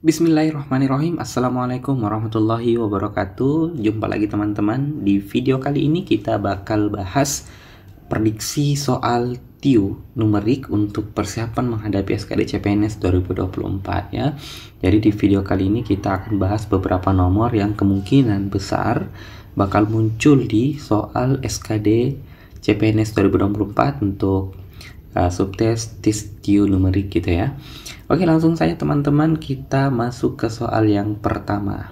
Bismillahirrahmanirrahim. Assalamualaikum warahmatullahi wabarakatuh. Jumpa lagi teman-teman. Di video kali ini kita bakal bahas prediksi soal TIU numerik untuk persiapan menghadapi SKD CPNS 2024 ya. Jadi di video kali ini kita akan bahas beberapa nomor yang kemungkinan besar bakal muncul di soal SKD CPNS 2024 untuk subtes TIU numerik gitu ya. Oke, langsung saja teman-teman kita masuk ke soal yang pertama.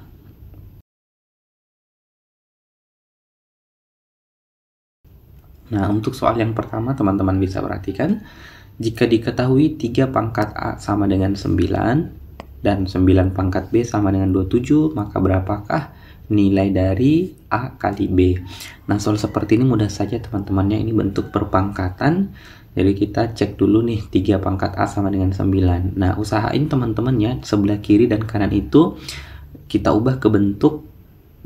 Nah, untuk soal yang pertama teman-teman bisa perhatikan, jika diketahui 3 pangkat A sama dengan 9 dan 9 pangkat B sama dengan 27, maka berapakah nilai dari A kali B? Nah, soal seperti ini mudah saja teman-temannya, ini bentuk perpangkatan. Jadi kita cek dulu nih 3 pangkat A sama dengan 9. Nah, usahain teman-teman ya, sebelah kiri dan kanan itu kita ubah ke bentuk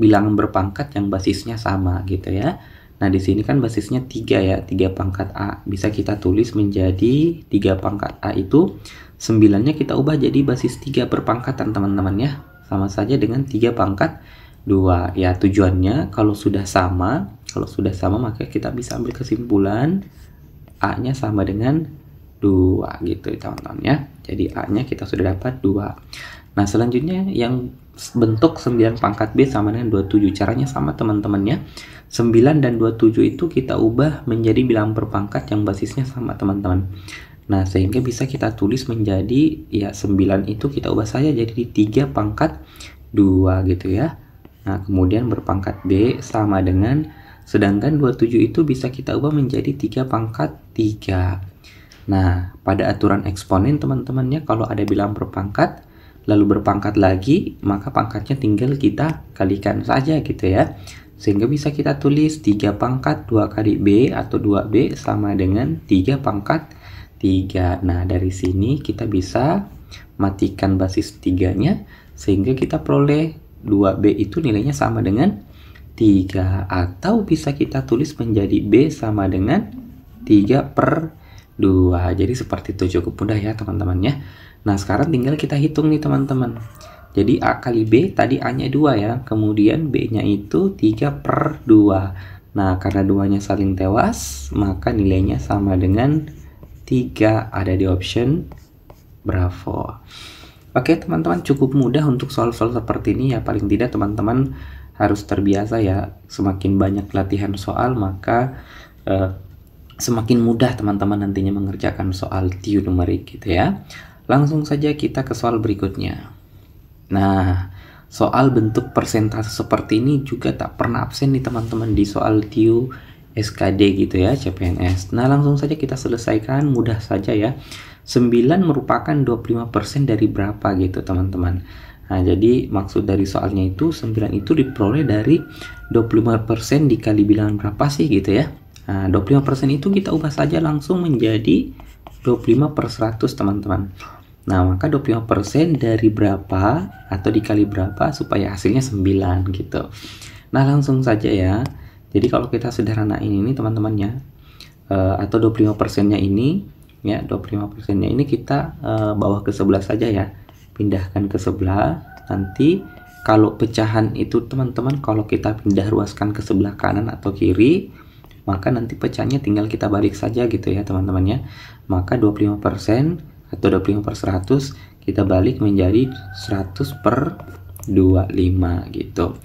bilangan berpangkat yang basisnya sama gitu ya. Nah, di sini kan basisnya 3 ya, 3 pangkat A. Bisa kita tulis menjadi 3 pangkat A itu 9-nya kita ubah jadi basis 3 berpangkatan teman-teman ya. Sama saja dengan 3 pangkat 2. Ya, tujuannya kalau sudah sama maka kita bisa ambil kesimpulan A-nya sama dengan 2 gitu teman-teman ya. Jadi A-nya kita sudah dapat 2. Nah, selanjutnya yang bentuk 9 pangkat B sama dengan 27. Caranya sama teman-teman ya. 9 dan 27 itu kita ubah menjadi bilangan berpangkat yang basisnya sama teman-teman. Nah, sehingga bisa kita tulis menjadi ya 9 itu kita ubah saja jadi 3 pangkat 2 gitu ya. Nah, kemudian berpangkat B sama dengan, sedangkan 27 itu bisa kita ubah menjadi 3 pangkat 3. Nah, pada aturan eksponen teman-temannya kalau ada bilangan berpangkat lalu berpangkat lagi, maka pangkatnya tinggal kita kalikan saja gitu ya. Sehingga bisa kita tulis 3 pangkat 2 kali B atau 2B sama dengan 3 pangkat 3. Nah, dari sini kita bisa matikan basis 3-nya sehingga kita peroleh 2B itu nilainya sama dengan 3, atau bisa kita tulis menjadi B sama dengan 3/2. Jadi seperti itu, cukup mudah ya teman-teman ya. Nah, sekarang tinggal kita hitung nih teman-teman. Jadi A kali B tadi A-nya 2 ya, kemudian B-nya itu 3/2. Nah, karena 2-nya saling tewas, maka nilainya sama dengan 3, ada di option bravo. Oke teman-teman, cukup mudah untuk soal-soal seperti ini ya. Paling tidak teman-teman harus terbiasa ya, semakin banyak latihan soal maka semakin mudah teman-teman nantinya mengerjakan soal TIU numerik gitu ya. Langsung saja kita ke soal berikutnya. Nah, soal bentuk persentase seperti ini juga tak pernah absen nih teman-teman di soal TIU SKD gitu ya, CPNS. Nah, langsung saja kita selesaikan, mudah saja ya. 9 merupakan 25% dari berapa gitu teman-teman. Nah, jadi maksud dari soalnya itu 9 itu diperoleh dari 25% dikali bilangan berapa sih gitu ya. Nah, 25% itu kita ubah saja langsung menjadi 25/100 teman-teman. Nah, maka 25% dari berapa atau dikali berapa supaya hasilnya 9 gitu. Nah, langsung saja ya. Jadi kalau kita sederhanain ini teman-temannya, atau 25%-nya ini ya, 25%-nya ini kita bawa ke sebelah saja ya. Pindahkan ke sebelah. Nanti kalau pecahan itu teman-teman, kalau kita pindah ruaskan ke sebelah kanan atau kiri, maka nanti pecahnya tinggal kita balik saja gitu ya teman-temannya. Maka 25% atau 25/100 kita balik menjadi 100/25 gitu.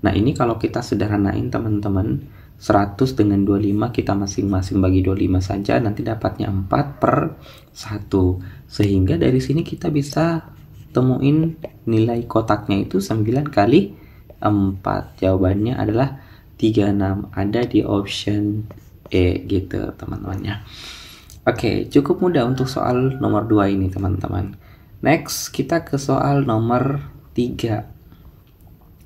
Nah, ini kalau kita sederhanain teman-teman, 100 dengan 25 kita masing-masing bagi 25 saja, nanti dapatnya 4/1. Sehingga dari sini kita bisa temuin nilai kotaknya itu 9 kali 4. Jawabannya adalah 36, ada di option E gitu teman-temannya. Oke, cukup mudah untuk soal nomor 2 ini teman-teman. Next, kita ke soal nomor 3.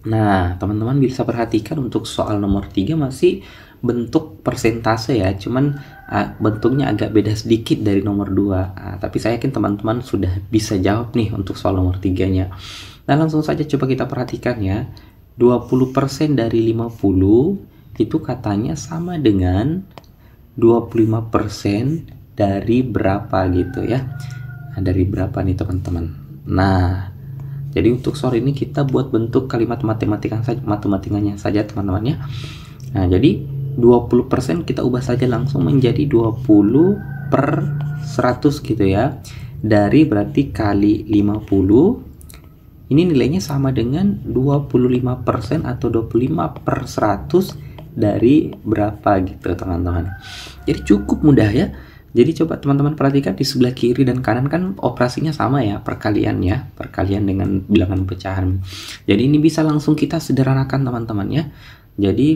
Nah, teman-teman bisa perhatikan untuk soal nomor 3 masih bentuk persentase ya, cuman bentuknya agak beda sedikit dari nomor 2. Tapi saya yakin teman-teman sudah bisa jawab nih untuk soal nomor 3-nya. Nah, langsung saja coba kita perhatikan ya. 20% dari 50 itu katanya sama dengan 25% dari berapa gitu ya. Nah, dari berapa nih teman-teman? Nah, Jadi untuk soal ini kita buat bentuk kalimat matematikanya saja teman-teman ya. Nah, jadi 20% kita ubah saja langsung menjadi 20/100 gitu ya. Dari berarti kali 50. Ini nilainya sama dengan 25% atau 25/100 dari berapa gitu teman-teman. Jadi cukup mudah ya. Jadi coba teman-teman perhatikan di sebelah kiri dan kanan kan operasinya sama ya, perkalian ya, perkalian dengan bilangan pecahan. Jadi ini bisa langsung kita sederhanakan teman-teman ya. Jadi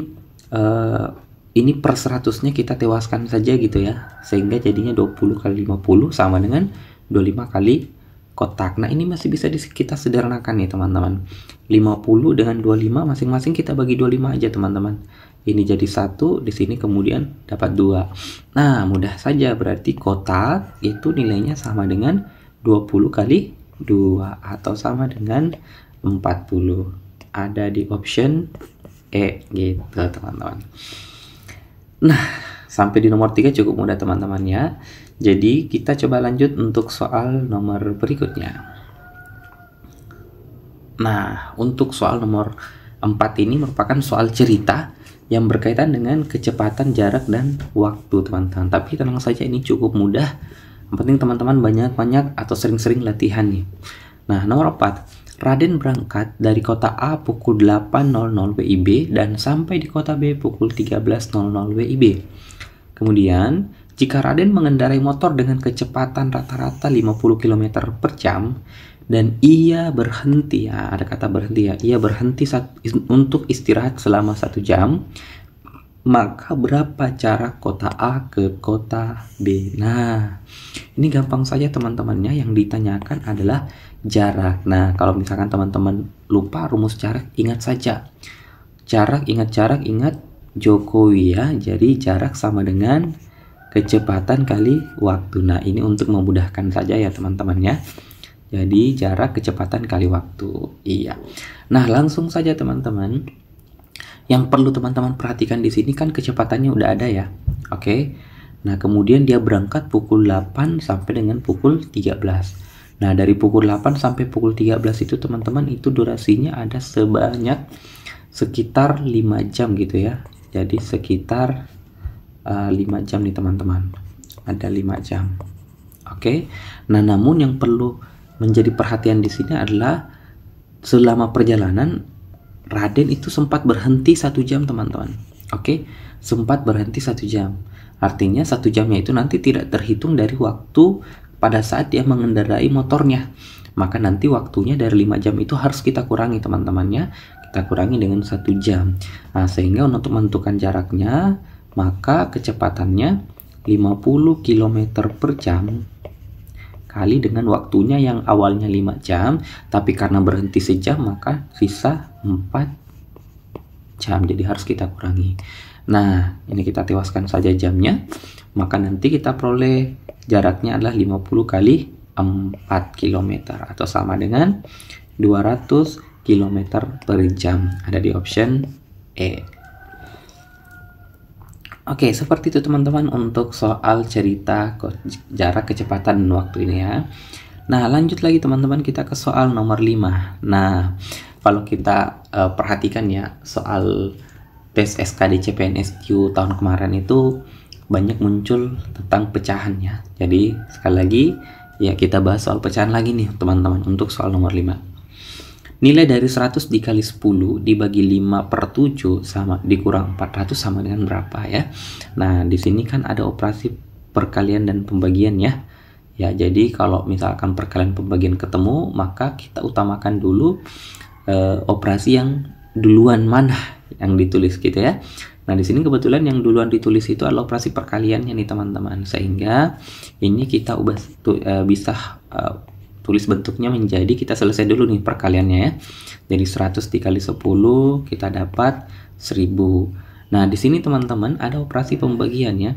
ini per 100-nya kita tewaskan saja gitu ya, sehingga jadinya 20 kali 50 sama dengan 25 kali kotak. Nah ini masih bisa kita sederhanakan nih teman-teman. 50 dengan 25 masing-masing kita bagi 25 aja teman-teman. Ini jadi 1, di sini kemudian dapat 2. Nah, mudah saja, berarti kotak itu nilainya sama dengan 20 kali 2 atau sama dengan 40. Ada di option E gitu, teman-teman. Nah, sampai di nomor 3 cukup mudah teman-teman ya. Jadi, kita coba lanjut untuk soal nomor berikutnya. Nah, untuk soal nomor 4 ini merupakan soal cerita yang berkaitan dengan kecepatan, jarak, dan waktu teman-teman. Tapi tenang saja, ini cukup mudah. Yang penting teman-teman banyak-banyak atau sering-sering latihan nih. Nah, nomor 4. Raden berangkat dari kota A pukul 8.00 WIB dan sampai di kota B pukul 13.00 WIB. Kemudian, jika Raden mengendarai motor dengan kecepatan rata-rata 50 km per jam dan ia berhenti, ya, ada kata berhenti ya, ia berhenti untuk istirahat selama 1 jam, maka berapa jarak kota A ke kota B? Nah, ini gampang saja teman-temannya, yang ditanyakan adalah jarak. Nah, kalau misalkan teman-teman lupa rumus jarak, ingat saja. Jarak, ingat Jokowi ya, jadi jarak sama dengan kecepatan kali waktu. Nah, ini untuk memudahkan saja ya teman-teman ya. Jadi jarak kecepatan kali waktu. Iya. Nah, langsung saja teman-teman. Yang perlu teman-teman perhatikan di sini kan kecepatannya udah ada ya. Oke. Nah, kemudian dia berangkat pukul 8 sampai dengan pukul 13. Nah, dari pukul 8 sampai pukul 13 itu teman-teman, itu durasinya ada sebanyak sekitar 5 jam gitu ya. Jadi sekitar 5 jam nih teman-teman. Ada 5 jam. Oke. Nah, namun yang perlu menjadi perhatian di sini adalah selama perjalanan Raden itu sempat berhenti 1 jam teman-teman. Oke, sempat berhenti 1 jam. Artinya 1 jamnya itu nanti tidak terhitung dari waktu pada saat dia mengendarai motornya. Maka nanti waktunya dari 5 jam itu harus kita kurangi teman-temannya. Kita kurangi dengan 1 jam. Nah, sehingga untuk menentukan jaraknya, maka kecepatannya 50 km per jam kali dengan waktunya yang awalnya 5 jam, tapi karena berhenti sejam maka sisa 4 jam. Jadi harus kita kurangi. Nah, ini kita tewaskan saja jamnya. Maka nanti kita peroleh jaraknya adalah 50 kali 4 km atau sama dengan 200 km per jam. Ada di option E. Oke, seperti itu teman-teman untuk soal cerita jarak, kecepatan, dan waktu ini ya. Nah, lanjut lagi teman-teman, kita ke soal nomor 5. Nah, kalau kita perhatikan ya, soal tes SKD CPNS tahun kemarin itu banyak muncul tentang pecahan ya. Jadi, sekali lagi ya kita bahas soal pecahan lagi nih teman-teman untuk soal nomor 5. Nilai dari 100 dikali 10 dibagi 5/7 sama dikurang 400 sama dengan berapa ya? Nah, di sini kan ada operasi perkalian dan pembagian ya. Ya, jadi kalau misalkan perkalian pembagian ketemu, maka kita utamakan dulu operasi yang duluan mana yang ditulis gitu ya. Nah, di sini kebetulan yang duluan ditulis itu adalah operasi perkaliannya nih teman-teman. Sehingga ini kita bisa tulis bentuknya menjadi, kita selesai dulu nih perkaliannya ya. Jadi 100 dikali 10 kita dapat 1000. Nah, di sini teman-teman ada operasi pembagian ya.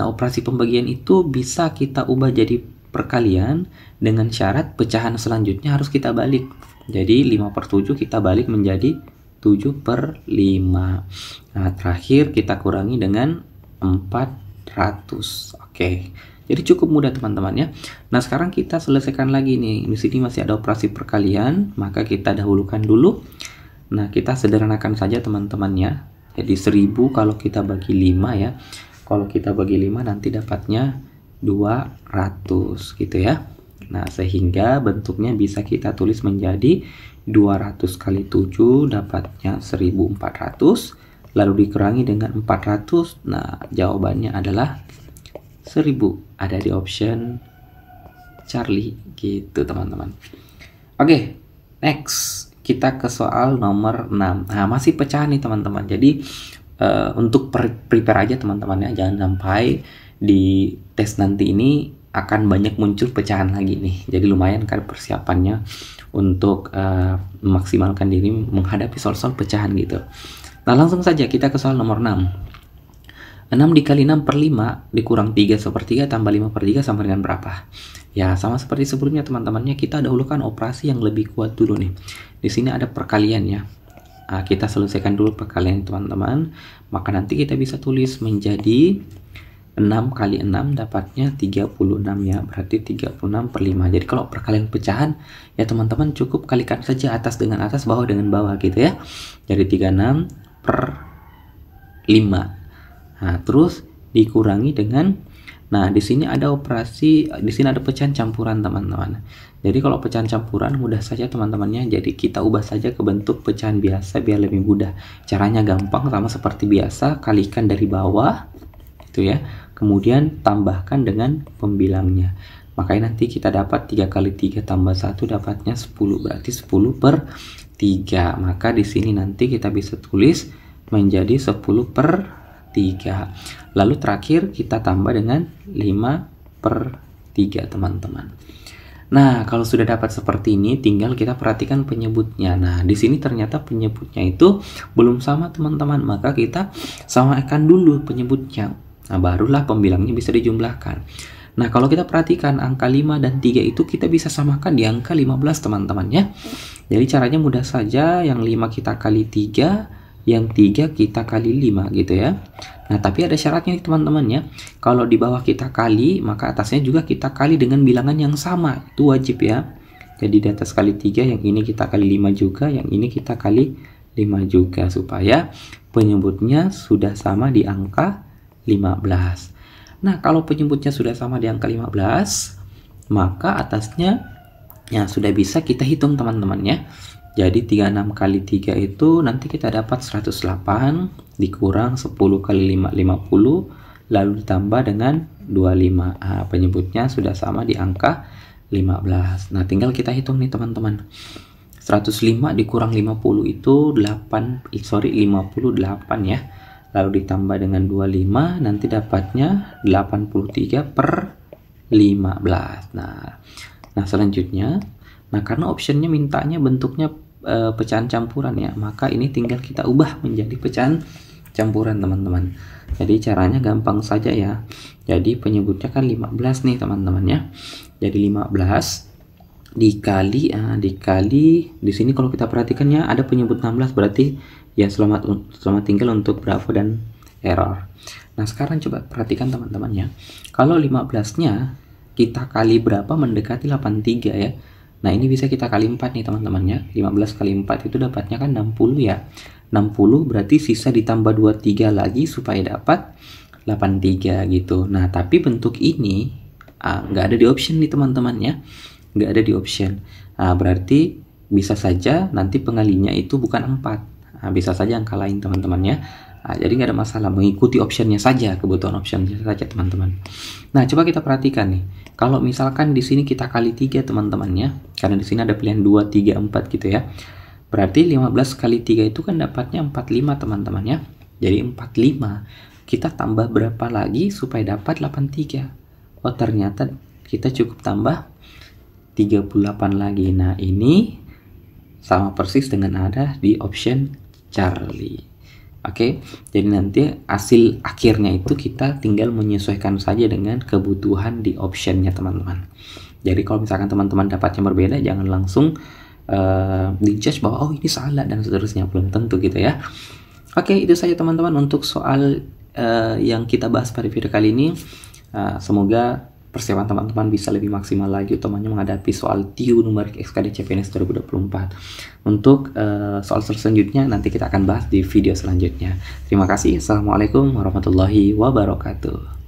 Nah, operasi pembagian itu bisa kita ubah jadi perkalian dengan syarat pecahan selanjutnya harus kita balik. Jadi 5/7 kita balik menjadi 7/5. Nah, terakhir kita kurangi dengan 400. Oke. Jadi cukup mudah teman-teman ya. Nah, sekarang kita selesaikan lagi nih. Di sini masih ada operasi perkalian, maka kita dahulukan dulu. Nah, kita sederhanakan saja teman-teman ya. Jadi 1000 kalau kita bagi 5 ya. Kalau kita bagi 5 nanti dapatnya 200 gitu ya. Nah, sehingga bentuknya bisa kita tulis menjadi 200 kali 7 dapatnya 1400. Lalu dikurangi dengan 400. Nah, jawabannya adalah 1000. Ada di option Charlie gitu teman-teman. Oke, next kita ke soal nomor 6. Nah, masih pecahan nih teman-teman. Jadi untuk prepare aja teman-teman ya, jangan sampai di tes nanti ini akan banyak muncul pecahan lagi nih. Jadi lumayan kan persiapannya untuk memaksimalkan diri menghadapi soal-soal pecahan gitu. Nah, langsung saja kita ke soal nomor 6. 6 dikali 6 per 5 dikurang 3/3 tambah 5 per 3 sama dengan berapa? Ya, sama seperti sebelumnya teman-temannya, kita dahulukan operasi yang lebih kuat dulu nih. Di sini ada perkalian ya. Nah, kita selesaikan dulu perkalian teman-teman. Maka nanti kita bisa tulis menjadi 6 kali 6 dapatnya 36 ya. Berarti 36 per 5. Jadi kalau perkalian pecahan ya teman-teman cukup kalikan saja atas dengan atas, bawah dengan bawah gitu ya. Jadi 36 per 5. Nah, terus dikurangi dengan, nah di sini ada operasi, di sini ada pecahan campuran teman-teman. Jadi kalau pecahan campuran mudah saja teman-temannya. Jadi kita ubah saja ke bentuk pecahan biasa biar lebih mudah. Caranya gampang, sama seperti biasa, kalikan dari bawah gitu ya. Kemudian tambahkan dengan pembilangnya. Makanya nanti kita dapat 3 kali 3 tambah 1 dapatnya 10. Berarti 10 per 3. Maka di sini nanti kita bisa tulis menjadi 10 per 3. Lalu terakhir kita tambah dengan 5 per 3 teman-teman. Nah, kalau sudah dapat seperti ini, tinggal kita perhatikan penyebutnya. Nah, di sini ternyata penyebutnya itu belum sama teman-teman, maka kita samakan dulu penyebutnya. Nah, barulah pembilangnya bisa dijumlahkan. Nah, kalau kita perhatikan angka 5 dan 3 itu kita bisa samakan di angka 15 teman-teman ya. Jadi caranya mudah saja, yang 5 kita kali 3, yang 3 kita kali 5 gitu ya. Nah, tapi ada syaratnya teman-teman ya. Kalau di bawah kita kali, maka atasnya juga kita kali dengan bilangan yang sama. Itu wajib ya. Jadi di atas kali 3, yang ini kita kali 5 juga, yang ini kita kali 5 juga, supaya penyebutnya sudah sama di angka 15. Nah, kalau penyebutnya sudah sama di angka 15, maka atasnya ya sudah bisa kita hitung teman-teman ya. Jadi 36 kali 3 itu nanti kita dapat 108 dikurang 10 kali 5, 50, lalu ditambah dengan 25. Nah, penyebutnya sudah sama di angka 15. Nah, tinggal kita hitung nih teman-teman. 105 dikurang 50 itu 58 ya. Lalu ditambah dengan 25, nanti dapatnya 83 per 15. Nah selanjutnya, nah karena optionnya mintanya bentuknya pecahan campuran ya, maka ini tinggal kita ubah menjadi pecahan campuran teman-teman. Jadi caranya gampang saja ya. Jadi penyebutnya kan 15 nih teman-teman ya. Jadi 15 dikali di sini kalau kita perhatikannya ada penyebut 16, berarti ya selamat tinggal untuk Bravo dan error. Nah, sekarang coba perhatikan teman-teman ya. Kalau 15-nya kita kali berapa mendekati 83 ya. Nah, ini bisa kita kali 4 nih teman-teman ya. 15 kali 4 itu dapatnya kan 60 ya. 60 berarti sisa ditambah 23 lagi supaya dapat 83 gitu. Nah, tapi bentuk ini nggak ada di option nih teman-teman ya. Nggak ada di option. Nah, berarti bisa saja nanti pengalinya itu bukan 4. Nah, bisa saja angka lain teman-teman ya. Nah, jadi nggak ada masalah, mengikuti optionnya saja, kebutuhan optionnya saja teman-teman. Nah, coba kita perhatikan nih. Kalau misalkan di sini kita kali 3 teman-teman ya, karena di sini ada pilihan 2, 3, 4 gitu ya. Berarti 15 kali 3 itu kan dapatnya 45 teman-teman ya. Jadi 45 kita tambah berapa lagi supaya dapat 83? Oh, ternyata kita cukup tambah 38 lagi. Nah, ini sama persis dengan ada di option Charlie. Oke, jadi nanti hasil akhirnya itu kita tinggal menyesuaikan saja dengan kebutuhan di optionnya teman-teman. Jadi kalau misalkan teman-teman dapatnya berbeda, jangan langsung dijudge bahwa oh ini salah dan seterusnya, belum tentu gitu ya. Oke, itu saja teman-teman untuk soal yang kita bahas pada video kali ini. Semoga persiapan teman-teman bisa lebih maksimal lagi, utamanya menghadapi soal TIU numerik SKD CPNS 2024. Untuk soal selanjutnya nanti kita akan bahas di video selanjutnya. Terima kasih. Assalamualaikum warahmatullahi wabarakatuh.